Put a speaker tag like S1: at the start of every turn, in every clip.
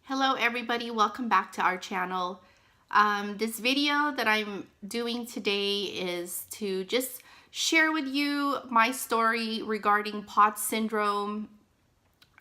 S1: Hello everybody, welcome back to our channel. This video that I'm doing today is to just share with you my story regarding POTS syndrome.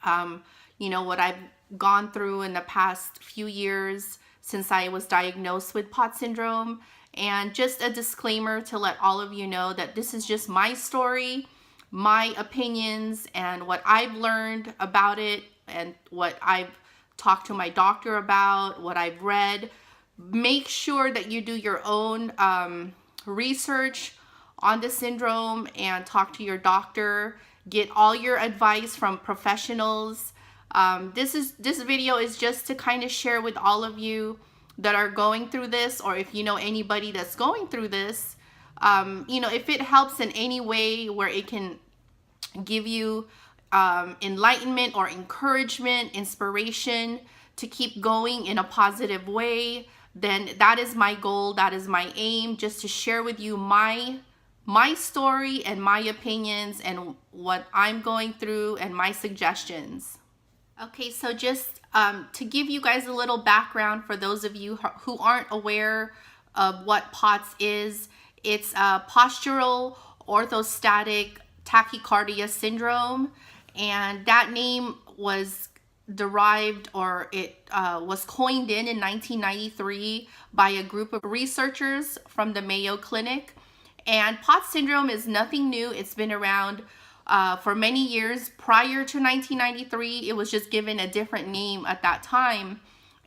S1: What I've gone through in the past few years since I was diagnosed with POTS syndrome. And just a disclaimer to let all of you know that this is just my story, my opinions, and what I've learned about it and what I've talked to my doctor about, what I've read. Make sure that you do your own research on the syndrome and talk to your doctor. Get all your advice from professionals. This video is just to kind of share with all of you that are going through this, or if you know anybody that's going through this, if it helps in any way where it can give you enlightenment or encouragement, inspiration to keep going in a positive way, then that is my goal, that is my aim, just to share with you my story and my opinions and what I'm going through and my suggestions. Okay, so just to give you guys a little background for those of you who aren't aware of what POTS is, it's postural orthostatic tachycardia syndrome, and that name was derived, or it was coined in 1993 by a group of researchers from the Mayo Clinic. And POTS syndrome is nothing new. It's been around for many years. Prior to 1993, it was just given a different name at that time.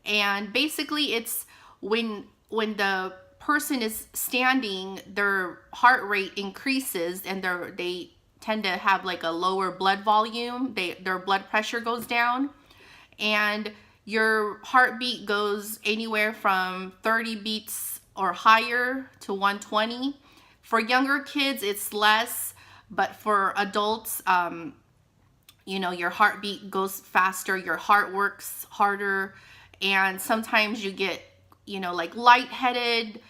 S1: And basically it's when the person is standing, their heart rate increases and they tend to have like a lower blood volume. Their blood pressure goes down, and your heartbeat goes anywhere from 30 beats or higher to 120. For younger kids, it's less, but for adults, your heartbeat goes faster, your heart works harder, and sometimes you get, like lightheaded,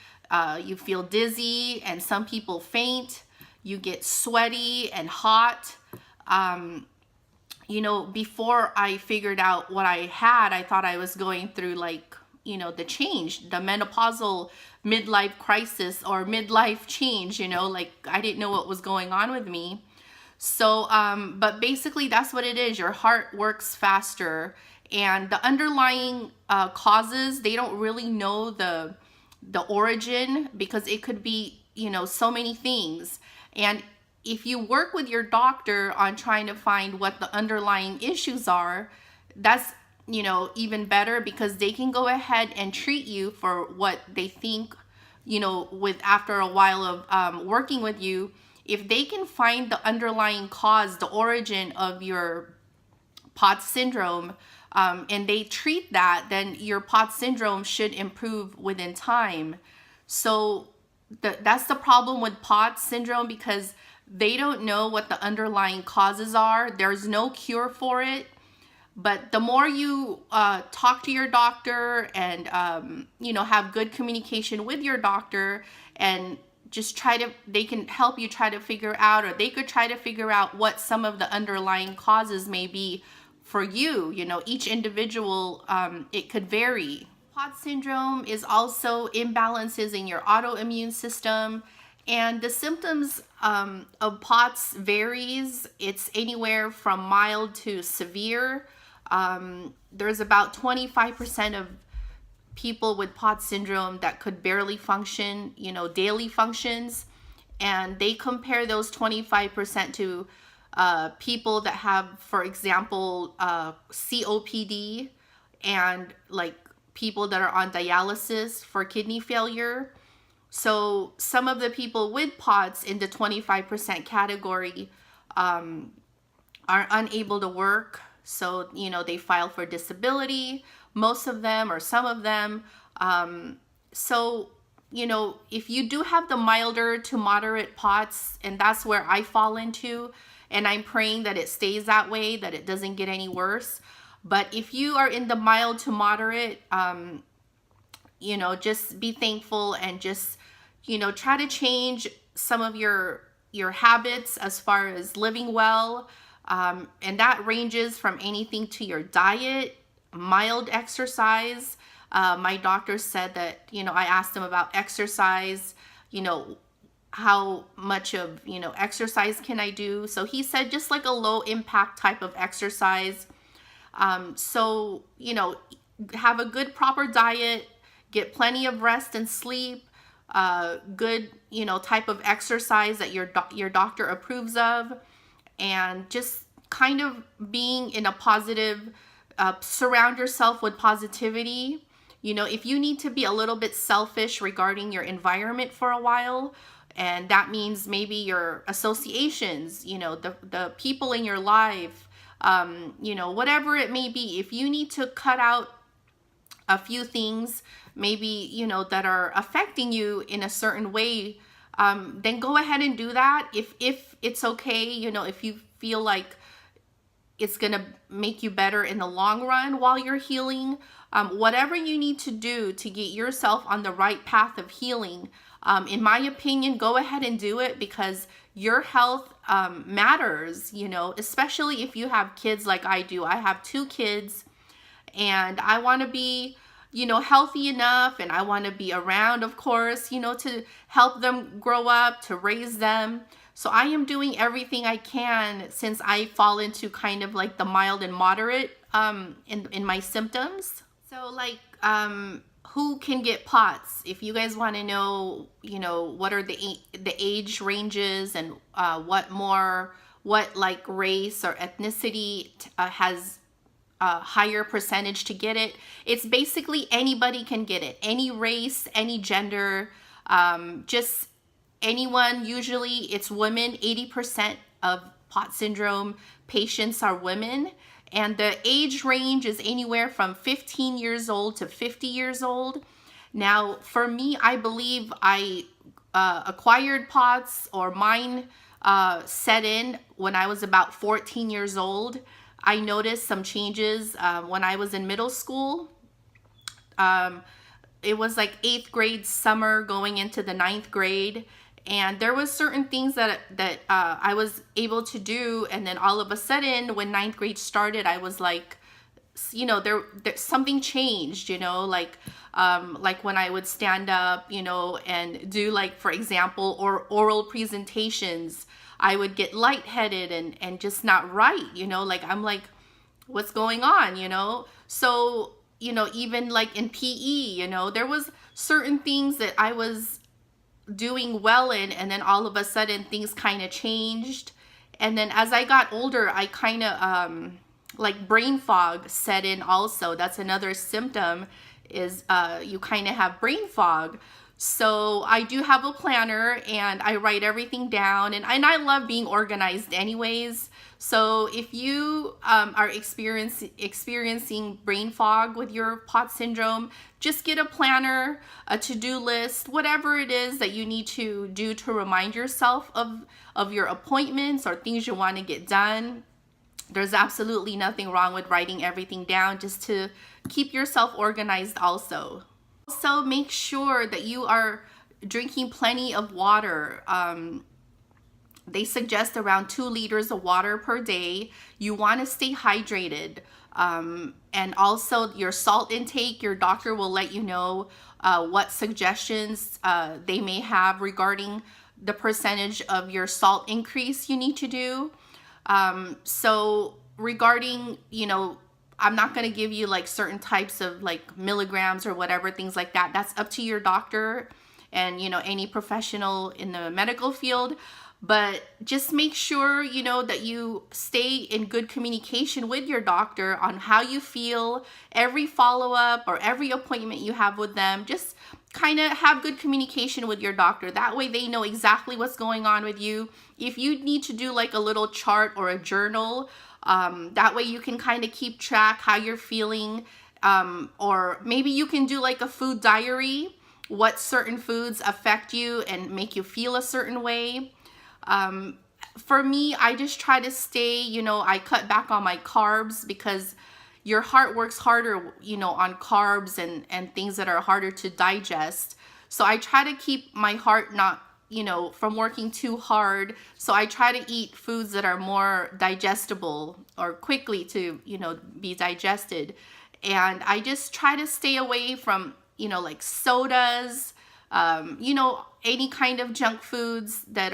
S1: you feel dizzy, and some people faint. You get sweaty and hot. Before I figured out what I had, I thought I was going through the menopausal midlife crisis or midlife change, like I didn't know what was going on with me. So, but basically that's what it is. Your heart works faster, and the underlying causes, they don't really know the origin, because it could be, so many things. And if you work with your doctor on trying to find what the underlying issues are, that's, even better, because they can go ahead and treat you for what they think, after a while of working with you. If they can find the underlying cause, the origin of your POTS syndrome, and they treat that, then your POTS syndrome should improve within time. So that's the problem with POTS syndrome, because they don't know what the underlying causes are. There's no cure for it. But the more you talk to your doctor and, have good communication with your doctor, and just they can help you try to figure out, or they could try to figure out what some of the underlying causes may be for you. Each individual, it could vary. POTS syndrome is also imbalances in your autoimmune system, and the symptoms of POTS varies. It's anywhere from mild to severe. There's about 25% of people with POTS syndrome that could barely function, daily functions, and they compare those 25% to people that have, for example, COPD, and like people that are on dialysis for kidney failure. So some of the people with POTS in the 25% category are unable to work. So, they file for disability, most of them or some of them. So, if you do have the milder to moderate POTS, and that's where I fall into, and I'm praying that it stays that way, that it doesn't get any worse. But if you are in the mild to moderate, just be thankful and just, try to change some of your habits as far as living well. And that ranges from anything to your diet, mild exercise. My doctor said that, I asked him about exercise, you know, how much of, exercise can I do? So he said just like a low impact type of exercise. So, have a good proper diet, get plenty of rest and sleep, good, type of exercise that your doctor approves of, and just kind of being in a positive, surround yourself with positivity. If you need to be a little bit selfish regarding your environment for a while, and that means maybe your associations, the people in your life, whatever it may be, if you need to cut out a few things, maybe, that are affecting you in a certain way, then go ahead and do that. If it's okay, if you feel like it's going to make you better in the long run while you're healing, whatever you need to do to get yourself on the right path of healing, in my opinion, go ahead and do it, because your health matters, especially if you have kids like I do. I have 2 kids, and I want to be, healthy enough, and I want to be around, of course, to help them grow up, to raise them. So I am doing everything I can, since I fall into kind of like the mild and moderate in my symptoms. So like, who can get POTS? If you guys want to know, what are the age ranges, and what like race or ethnicity has a higher percentage to get it. It's basically anybody can get it. Any race, any gender, just anyone. Usually it's women. 80% of POTS syndrome patients are women. And the age range is anywhere from 15 years old to 50 years old. Now, for me, I believe I acquired POTS, or mine set in when I was about 14 years old. I noticed some changes when I was in middle school. It was like 8th grade summer going into the 9th grade. And there was certain things that I was able to do. And then all of a sudden, when 9th grade started, I was like, there something changed, like when I would stand up, and do, like, for example, or oral presentations, I would get lightheaded and just not right, like, I'm like, what's going on, So, even like in PE, there was certain things that I was doing well in, and then all of a sudden things kind of changed. And then as I got older, I kind of like brain fog set in also. That's another symptom, is you kind of have brain fog. So I do have a planner, and I write everything down, and I love being organized anyways. So if you are experiencing brain fog with your POTS syndrome, just get a planner, a to-do list, whatever it is that you need to do to remind yourself of your appointments or things you want to get done. There's absolutely nothing wrong with writing everything down, just to keep yourself organized also. Also, make sure that you are drinking plenty of water. They suggest around 2 liters of water per day. You want to stay hydrated. And also your salt intake, your doctor will let you know what suggestions they may have regarding the percentage of your salt increase you need to do. So regarding, I'm not going to give you like certain types of like milligrams or whatever, things like that. That's up to your doctor and, any professional in the medical field. But just make sure, that you stay in good communication with your doctor on how you feel. Every follow-up or every appointment you have with them, just kind of have good communication with your doctor. That way they know exactly what's going on with you. If you need to do like a little chart or a journal, that way you can kind of keep track how you're feeling. Or maybe you can do like a food diary, what certain foods affect you and make you feel a certain way. For me, I just try to stay, I cut back on my carbs, because your heart works harder, on carbs and things that are harder to digest. So I try to keep my heart not, from working too hard. So I try to eat foods that are more digestible or quickly to, be digested. And I just try to stay away from, like sodas, any kind of junk foods that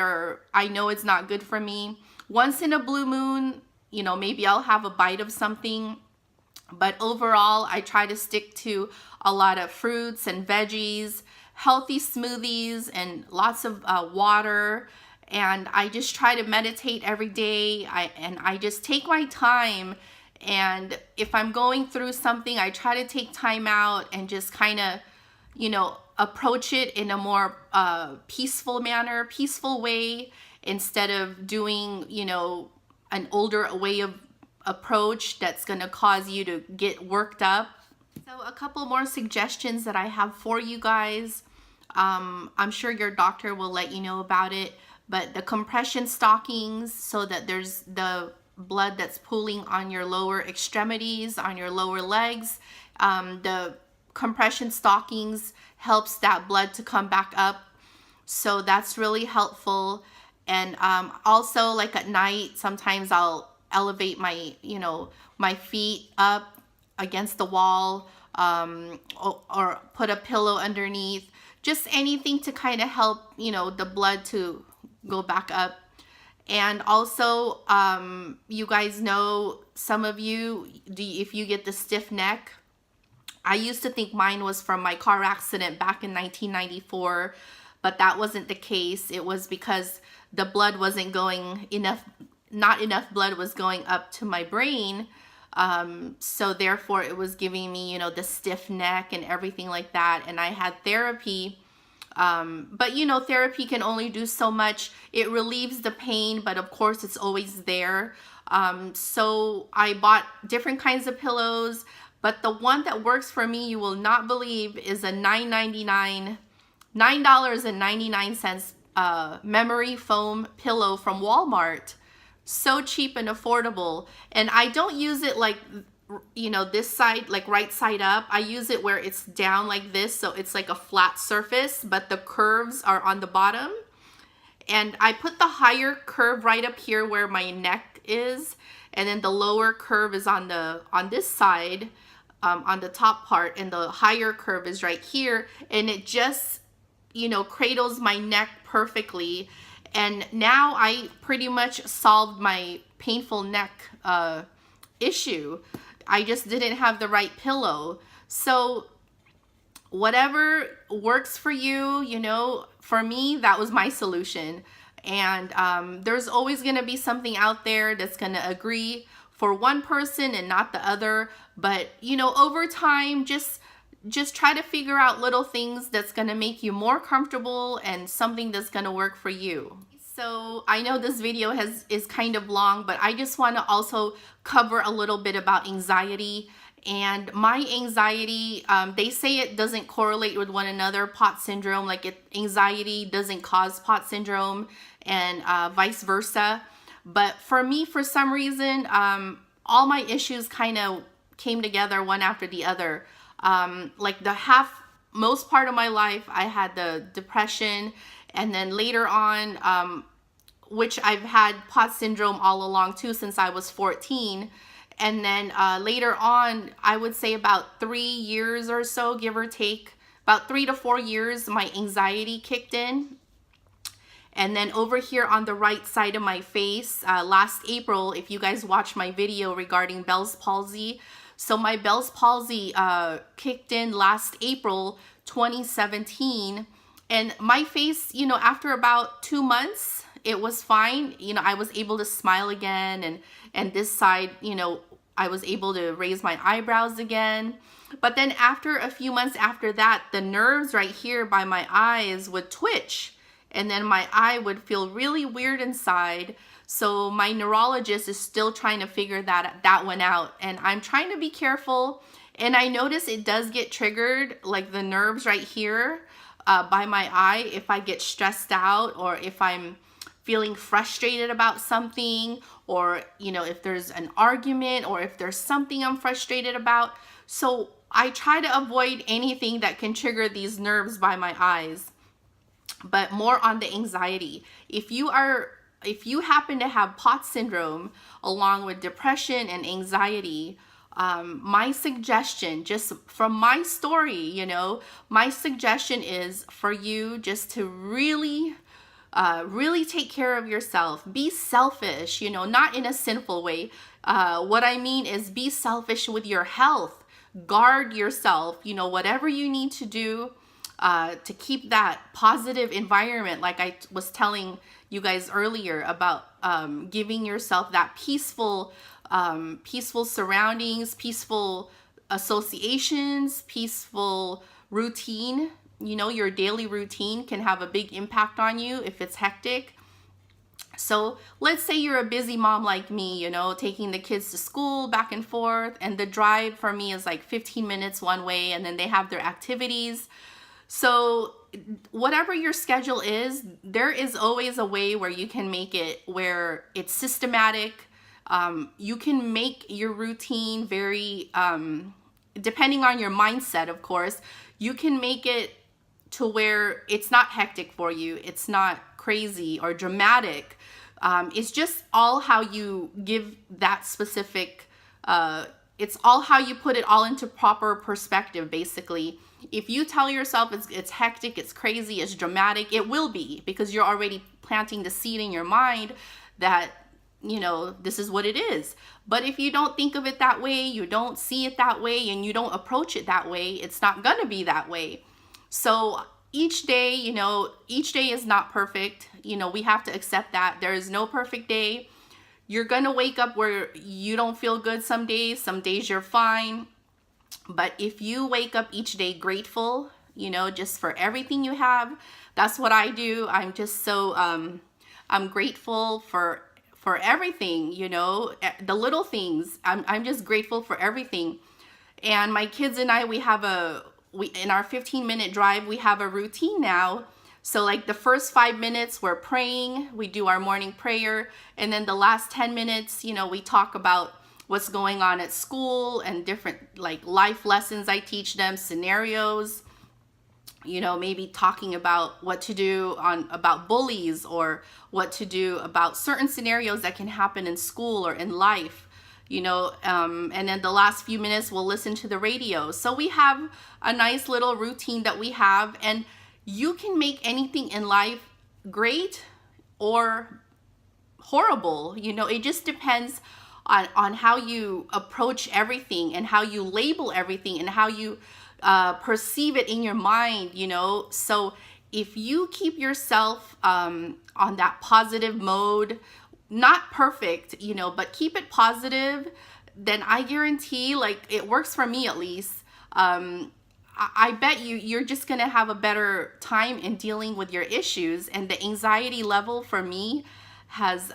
S1: I know it's not good for me. Once in a blue moon, maybe I'll have a bite of something. But overall, I try to stick to a lot of fruits and veggies, healthy smoothies, and lots of water. And I just try to meditate every day. I just take my time. And if I'm going through something, I try to take time out and just kind of, approach it in a more peaceful manner, peaceful way, instead of doing, an older way of approach that's going to cause you to get worked up. So a couple more suggestions that I have for you guys. I'm sure your doctor will let you know about it, but the compression stockings, so that there's the blood that's pooling on your lower extremities, on your lower legs. The compression stockings helps that blood to come back up. So that's really helpful. And also, like at night, sometimes I'll elevate my, my feet up against the wall, or put a pillow underneath, just anything to kind of help, the blood to go back up. And also, you guys know, some of you, if you get the stiff neck, I used to think mine was from my car accident back in 1994, but that wasn't the case. It was because the blood wasn't going enough, not enough blood was going up to my brain. So therefore it was giving me, the stiff neck and everything like that. And I had therapy. But therapy can only do so much. It relieves the pain, but of course it's always there. So I bought different kinds of pillows, but the one that works for me, you will not believe, is a $9.99 memory foam pillow from Walmart. So cheap and affordable. And I don't use it like, this side, like right side up. I use it where it's down like this, so it's like a flat surface, but the curves are on the bottom. And I put the higher curve right up here where my neck is, and then the lower curve is on this side, on the top part, and the higher curve is right here, and it just, cradles my neck perfectly. And now I pretty much solved my painful neck issue. I just didn't have the right pillow. So whatever works for you, for me, that was my solution. And there's always going to be something out there that's going to agree for one person and not the other. But, over time, just try to figure out little things that's going to make you more comfortable and something that's going to work for you. So I know this video is kind of long, but I just want to also cover a little bit about anxiety. And my anxiety, they say it doesn't correlate with one another, POTS syndrome, like anxiety doesn't cause POTS syndrome, and vice versa. But for me, for some reason, all my issues kind of came together one after the other. Like most part of my life, I had the depression. And then later on, which I've had POTS syndrome all along too, since I was 14. And then later on, I would say about 3 years or so, give or take, about 3 to 4 years, my anxiety kicked in. And then over here on the right side of my face, last April, if you guys watched my video regarding Bell's palsy, so my Bell's palsy kicked in last April 2017. And my face, after about 2 months, it was fine. I was able to smile again, and this side, I was able to raise my eyebrows again. But then after a few months after that, the nerves right here by my eyes would twitch, and then my eye would feel really weird inside. So my neurologist is still trying to figure that one out, and I'm trying to be careful. And I notice it does get triggered, like the nerves right here by my eye, if I get stressed out, or if I'm feeling frustrated about something, or if there's an argument, or if there's something I'm frustrated about. So I try to avoid anything that can trigger these nerves by my eyes. But more on the anxiety. If you happen to have POTS syndrome along with depression and anxiety, My suggestion, just from my story, my suggestion is for you just to really take care of yourself. Be selfish, not in a sinful way. What I mean is be selfish with your health. Guard yourself, whatever you need to do to keep that positive environment, like I was telling you guys earlier about giving yourself that peaceful surroundings, peaceful associations, peaceful routine. Your daily routine can have a big impact on you if it's hectic. So let's say you're a busy mom like me, taking the kids to school back and forth, and the drive for me is like 15 minutes one way, and then they have their activities. So whatever your schedule is, there is always a way where you can make it where it's systematic. You can make your routine very, depending on your mindset, of course, you can make it to where it's not hectic for you. It's not crazy or dramatic. It's just all how you give that specific, it's all how you put it all into proper perspective, basically. If you tell yourself it's hectic, it's crazy, it's dramatic, it will be, because you're already planting the seed in your mind that, this is what it is. But if you don't think of it that way, you don't see it that way, and you don't approach it that way, it's not going to be that way. So each day is not perfect. We have to accept that. There is no perfect day. You're going to wake up where you don't feel good some days you're fine. But if you wake up each day grateful, just for everything you have, that's what I do. I'm just so, I'm grateful for everything, the little things. I'm just grateful for everything. And my kids and I, in our 15-minute drive, we have a routine now. So like the first 5 minutes, we're praying, we do our morning prayer. And then the last 10 minutes, we talk about what's going on at school and different like life lessons I teach them, scenarios, maybe talking about what to do about bullies, or what to do about certain scenarios that can happen in school or in life, and then the last few minutes we'll listen to the radio. So we have a nice little routine that we have, and you can make anything in life great or horrible. It just depends on how you approach everything and how you label everything and how you perceive it in your mind, So if you keep yourself on that positive mode, not perfect, but keep it positive, then I guarantee, like, it works for me at least. I bet you're just going to have a better time in dealing with your issues. And the anxiety level for me has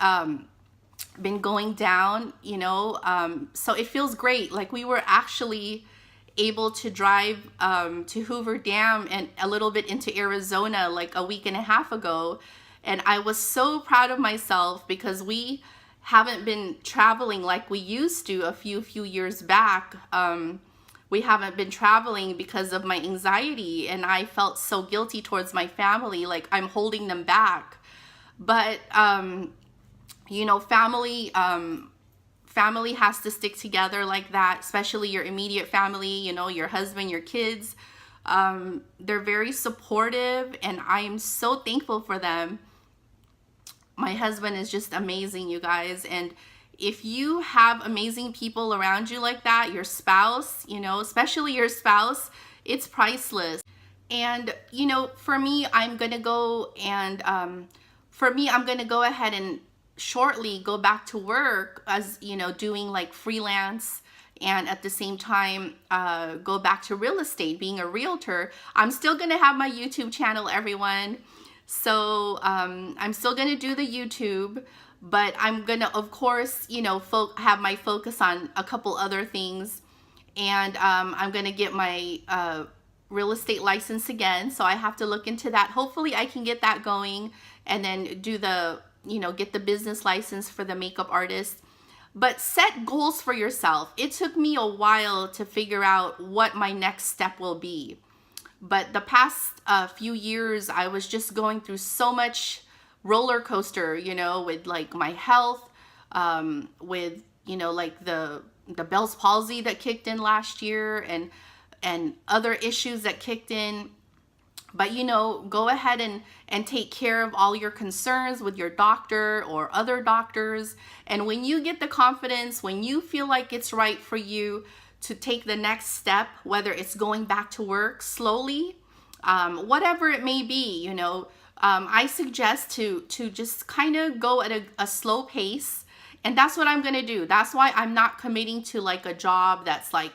S1: been going down, so it feels great. Like, we were actually able to drive to Hoover Dam and a little bit into Arizona like a week and a half ago. And I was so proud of myself because we haven't been traveling like we used to a few years back. We haven't been traveling because of my anxiety, and I felt so guilty towards my family, like I'm holding them back. But family has to stick together like that, especially your immediate family, your husband, your kids. They're very supportive, and I am so thankful for them. My husband is just amazing, you guys. And if you have amazing people around you like that, your spouse, especially your spouse, it's priceless. And, for me, I'm going to go ahead and shortly go back to work as, doing like freelance, and at the same time, go back to real estate, being a realtor. I'm still going to have my YouTube channel, everyone. So I'm still going to do the YouTube, but I'm going to, of course, have my focus on a couple other things. And I'm going to get my real estate license again. So I have to look into that. Hopefully I can get that going, and then do get the business license for the makeup artist. But set goals for yourself. It took me a while to figure out what my next step will be. But the past few years, I was just going through so much roller coaster, with like my health, with, like the the Bell's palsy that kicked in last year, and other issues that kicked in. But you know, go ahead and take care of all your concerns with your doctor or other doctors. And when you get the confidence, when you feel like it's right for you to take the next step, whether it's going back to work slowly, whatever it may be, you know, I suggest to just kind of go at a slow pace. And that's what I'm going to do. That's why I'm not committing to like a job that's like,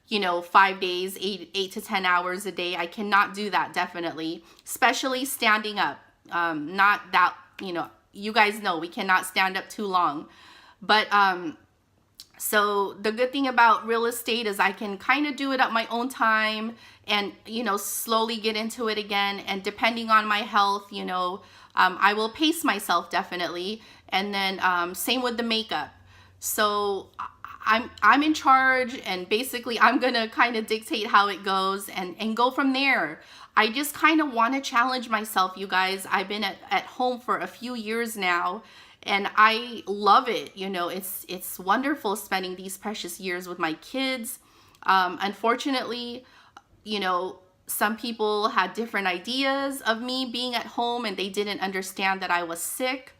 S1: you know, 5 days, 8 to 10 hours a day. I cannot do that, definitely, especially standing up. Not that, you know, you guys know we cannot stand up too long. But so the good thing about real estate is I can kind of do it at my own time and, you know, slowly get into it again. And depending on my health, you know, I will pace myself definitely. And then same with the makeup. So I'm in charge, and basically I'm gonna kind of dictate how it goes and go from there. I just kind of want to challenge myself, you guys. I've been at home for a few years now, and I love it. You know, it's wonderful spending these precious years with my kids. Unfortunately, you know, some people had different ideas of me being at home, and they didn't understand that I was sick.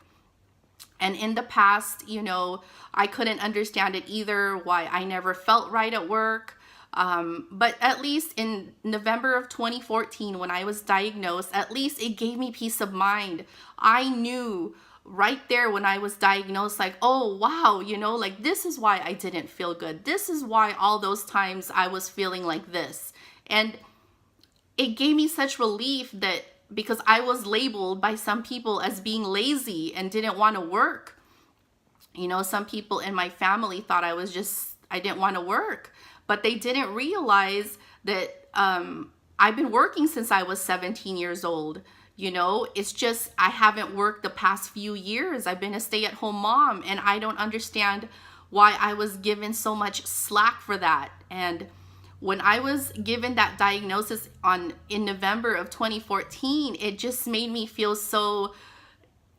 S1: And in the past, you know, I couldn't understand it either, why I never felt right at work. But at least in November of 2014, when I was diagnosed, at least it gave me peace of mind. I knew right there when I was diagnosed, like, oh, wow, you know, like this is why I didn't feel good. This is why all those times I was feeling like this. And it gave me such relief that because I was labeled by some people as being lazy and didn't want to work. You know, some people in my family thought I didn't want to work, but they didn't realize that I've been working since I was 17 years old. You know, it's just I haven't worked the past few years. I've been a stay-at-home mom, and I don't understand why I was given so much slack for that. And when I was given that diagnosis in November of 2014, it just made me feel so,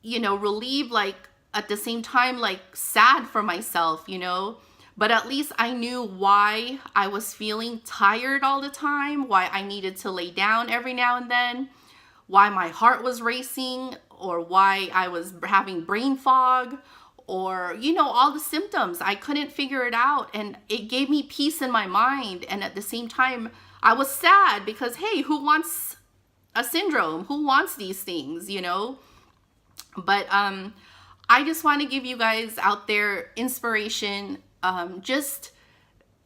S1: you know, relieved, like at the same time, like sad for myself, you know. But at least I knew why I was feeling tired all the time, why I needed to lay down every now and then, why my heart was racing, or why I was having brain fog, or, you know, all the symptoms. I couldn't figure it out, and it gave me peace in my mind. And at the same time, I was sad because, hey, who wants a syndrome? Who wants these things, you know? But I just want to give you guys out there inspiration. Just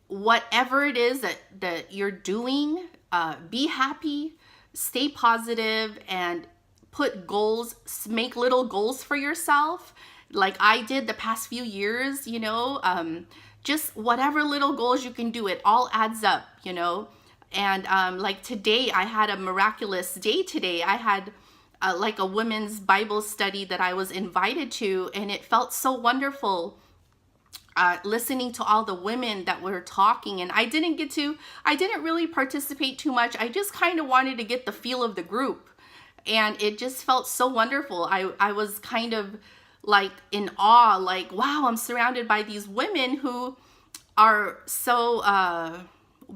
S1: whatever it is that you're doing, be happy, stay positive, and put goals, make little goals for yourself. Like I did the past few years, you know, just whatever little goals you can do, it all adds up, you know. And like today, I had a miraculous day today. I had like a women's Bible study that I was invited to, and it felt so wonderful listening to all the women that were talking. And I didn't really participate too much. I just kind of wanted to get the feel of the group, and it just felt so wonderful. I was kind of like in awe, like, wow, I'm surrounded by these women who are so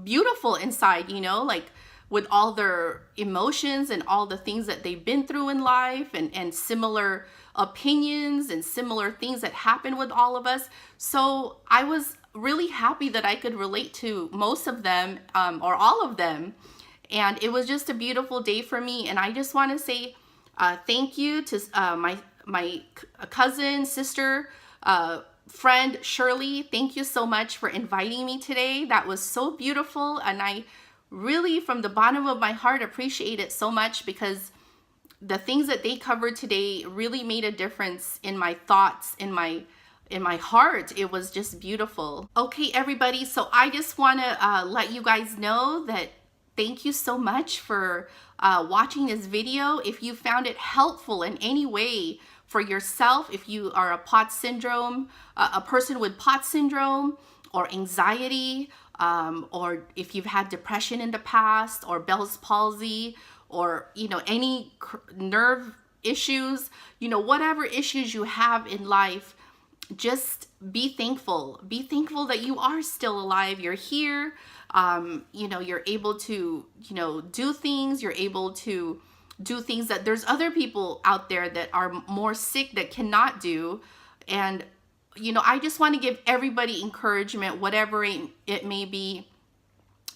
S1: beautiful inside, you know, like with all their emotions and all the things that they've been through in life, and similar opinions and similar things that happen with all of us. So I was really happy that I could relate to most of them, or all of them. And it was just a beautiful day for me. And I just want to say thank you to my cousin, sister, friend, Shirley. Thank you so much for inviting me today. That was so beautiful. And I really, from the bottom of my heart, appreciate it so much, because the things that they covered today really made a difference in my thoughts, in my heart. It was just beautiful. Okay, everybody. So I just want to let you guys know that thank you so much for watching this video. If you found it helpful in any way for yourself, if you are a POTS syndrome, a person with POTS syndrome or anxiety, or if you've had depression in the past, or Bell's palsy, or, you know, any nerve issues, you know, whatever issues you have in life, just be thankful. Be thankful that you are still alive. You're here. You know, you're able to, you know, do things. You're able to do things that there's other people out there that are more sick that cannot do. And, you know, I just want to give everybody encouragement, whatever it may be.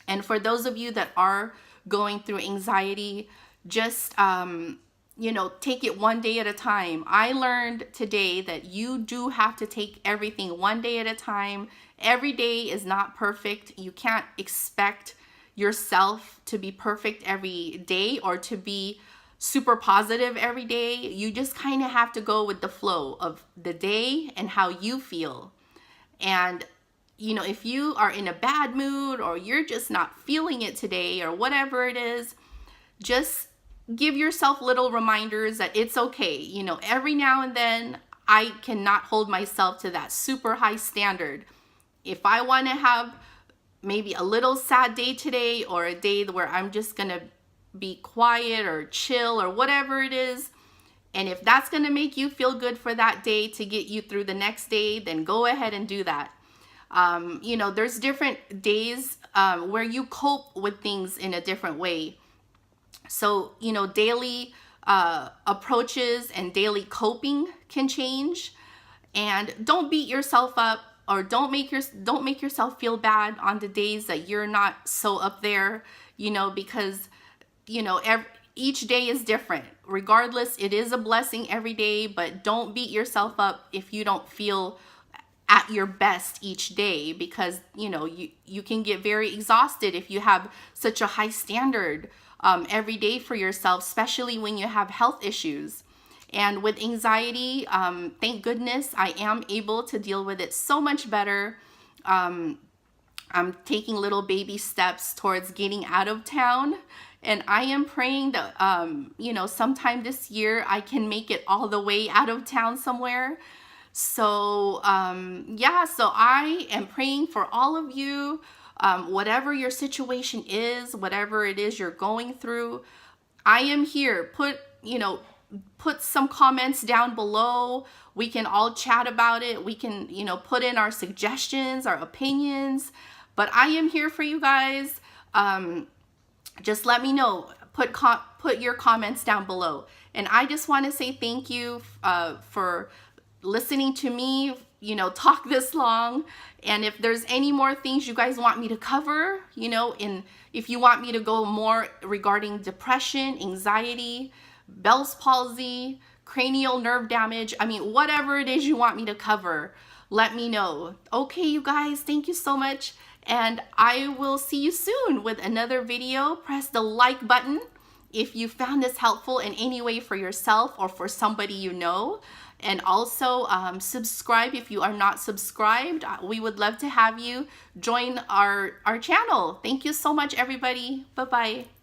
S1: And for those of you that are going through anxiety, just, you know, take it one day at a time. I learned today that you do have to take everything one day at a time. Every day is not perfect. You can't expect yourself to be perfect every day or to be super positive every day. You just kind of have to go with the flow of the day and how you feel. And, you know, if you are in a bad mood or you're just not feeling it today or whatever it is, just give yourself little reminders that it's okay. You know, every now and then I cannot hold myself to that super high standard. If I want to have maybe a little sad day today or a day where I'm just going to be quiet or chill or whatever it is, and if that's going to make you feel good for that day to get you through the next day, then go ahead and do that. You know, there's different days where you cope with things in a different way. So, you know, daily approaches and daily coping can change. And don't beat yourself up or don't make yourself feel bad on the days that you're not so up there, you know, because, you know, each day is different. Regardless, it is a blessing every day, but don't beat yourself up if you don't feel at your best each day, because, you know, you can get very exhausted if you have such a high standard every day for yourself, especially when you have health issues. And with anxiety, thank goodness I am able to deal with it so much better. I'm taking little baby steps towards getting out of town. And I am praying that, you know, sometime this year I can make it all the way out of town somewhere. So, yeah, so I am praying for all of you, whatever your situation is, whatever it is you're going through. I am here. Put some comments down below. We can all chat about it. We can, you know, put in our suggestions, our opinions. But I am here for you guys. Just let me know. Put your comments down below. And I just want to say thank you for listening to me, you know, talk this long. And if there's any more things you guys want me to cover, you know, if you want me to go more regarding depression, anxiety, Bell's palsy, cranial nerve damage, I mean, whatever it is you want me to cover, let me know. Okay, you guys, thank you so much. And I will see you soon with another video. Press the like button if you found this helpful in any way for yourself or for somebody you know. And also subscribe if you are not subscribed. We would love to have you join our channel. Thank you so much, everybody. Bye-bye.